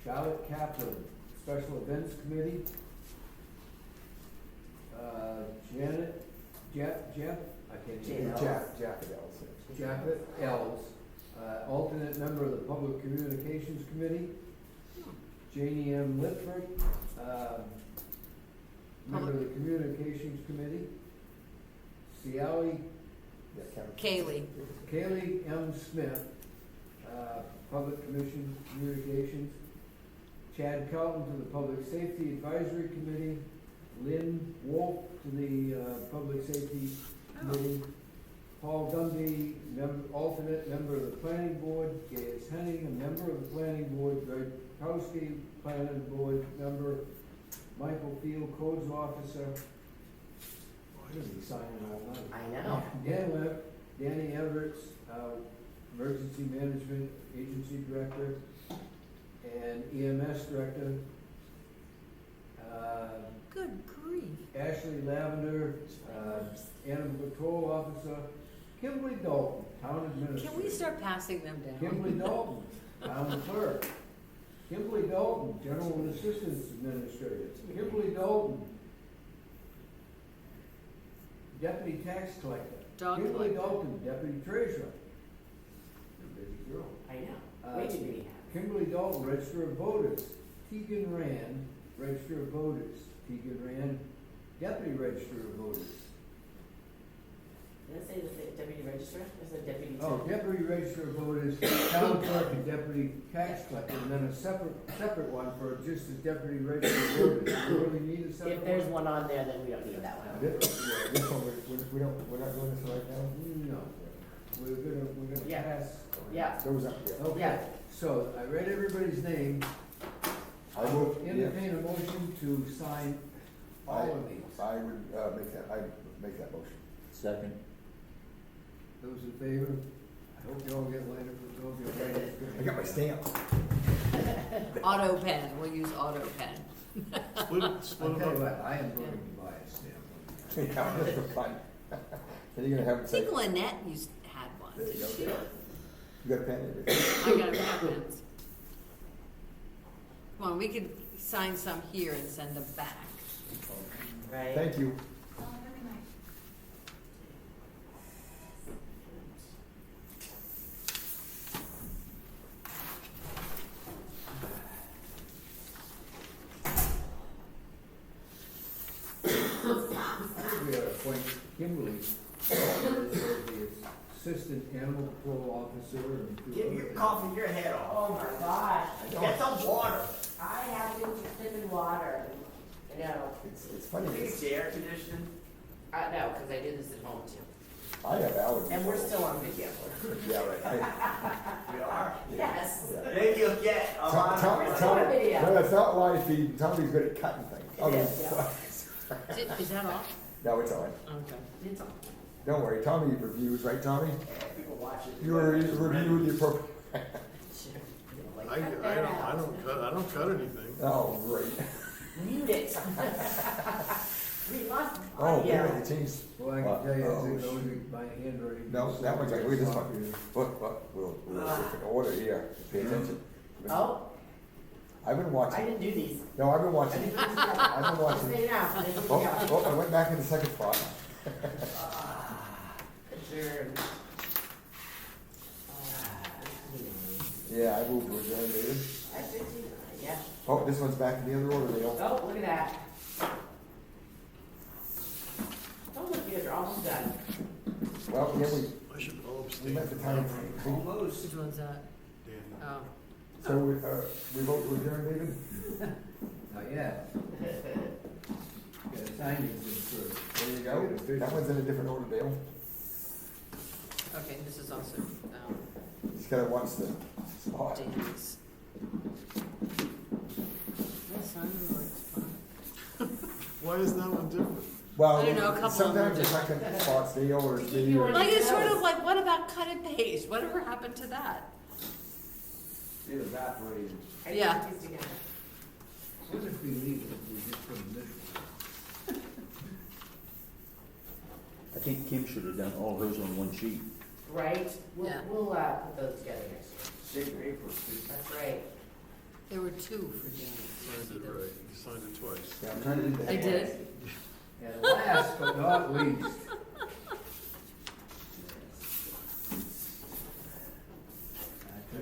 Charlotte Kaplan, Special Events Committee. Jeff, I can't even. Japhet Ells, alternate member of the Public Communications Committee. Janie M. Litford, member of the Communications Committee. Ciali Yeah, Kaylee. Kaylee M. Smith, Public Commission Communications. Chad Calton to the Public Safety Advisory Committee. Lynn Wolf to the Public Safety Committee. Paul Dundee, alternate member of the Planning Board. Gaius Henning, a member of the Planning Board. Greg Kowski, Planning Board member. Michael Field, Codes Officer. Why doesn't he sign it all night? I know. Danny Everett, Emergency Management Agency Director, and EMS Director. Good grief. Ashley Lavender, Animal Control Officer. Kimberly Dalton, Town Administrator. Can we start passing them down? Kimberly Dalton, Town Clerk. Kimberly Dalton, General Assistance Administrator. Kimberly Dalton, Deputy Tax Collector. Dog Kimberly collector. Dalton, Deputy Treasurer. A busy girl. I know. Way too many hats. Kimberly Dalton, Register of Voters. Tegan Rand, Register of Voters. Tegan Rand, Deputy Register of Voters. Did I say the deputy registrar? I said deputy. Oh, Deputy Register of Voters, Town Clerk and Deputy Tax Collector, and then a separate one for just as Deputy Register of Voters. Do you really need a separate If there's one on there, then we don't need that one. This one, we're not doing this right now? No. We're gonna Yeah. pass. Yeah. Those up, yeah. Okay, Yeah. so I read everybody's name. I will, yeah, Entertain a motion to sign all of these. I would, make that motion. Second. Those in favor? I hope you all get later, but those get later. I got my stamp. Auto pen, we'll use auto pen. Split I'll it tell you up. what, I am going to buy a stamp. Yeah, that's for fun. Then you're gonna have I it say, think Lynette had one, there you didn't go. she? You got a pen? I got pens. Come on, we could sign some here and send them back. Right? Thank you. Oh, very nice. We ought to appoint Kimberly as the Assistant Animal Control Officer and. Give your coughing your head off. Oh my gosh. Get some water. I have been sipping water. I know. It's funny, You think it's the air conditioning? No, because I do this at home too. I have allergies. And we're still on video. Yeah, right. We are. Yes. Then you'll get a lot Tom, of. Tom- no, that's not live feed, Tommy's good at cutting things. It is, Is that off? No, it's on. Okay. It's on. Don't worry, Tommy reviews, right, Tommy? People watch it. You review the appropriate. I don't cut anything. Oh, great. Mute it. We lost Oh, audio. yeah, they changed. Well, I can tell you, Oh, it's going my handwriting. No, that one's like, wait, this one. Look, we'll in order here, pay attention. Oh, I've been I watching, didn't do these. no, I've been I watching, didn't do these. I've been watching. Stay now. They can Oh, go. I went back in the second spot. Adjourn. Yeah, I moved to adjourn, David. Yeah. Oh, this one's back in the other order, Dale. Oh, look at that. Oh, look, you guys are almost done. Well, yeah, I should all we abstain. met the time. Almost. Which one's that? Danny. Oh. So, we vote to adjourn, David? Not yet. Gotta sign these first. There you go. That one's in a different order, Dale. Okay, this is also, Just gotta watch the spot. Danny's. Yes, I remember it's fine. Why is that one different? Well, I don't know, a couple of sometimes them the are second spot's Dale or it's To keep you me. on- Like, it's sort of like, what about cut and paste? Whatever happened to that? It evaporated. I Yeah. put these together. What if we leave it, we just put a middle? I think Kim should have done all hers on one sheet. Right? We'll, Yeah. we'll, put those together next year. Big paper. That's right. There were two for Danny. Signed it right, you signed it twice. Yeah, I'm trying to do that. I did? And last but not least,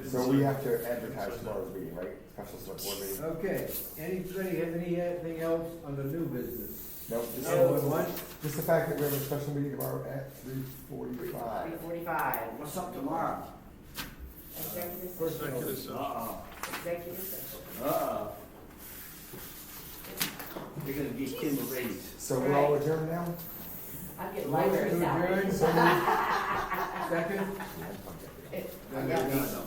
So we have to advertise tomorrow's meeting, right? Special select board meeting. okay, anybody have anything else on the new business? Nope, just, No, what? just the fact that we have a special meeting tomorrow at 3:45. 3:45. What's up tomorrow? Executive Executive session. session. Executive session. You're gonna get Kim a raise. So we're all adjourned now? I'll get Motion library to salary. adjourn, so moved. Second? I No, got no, these. no.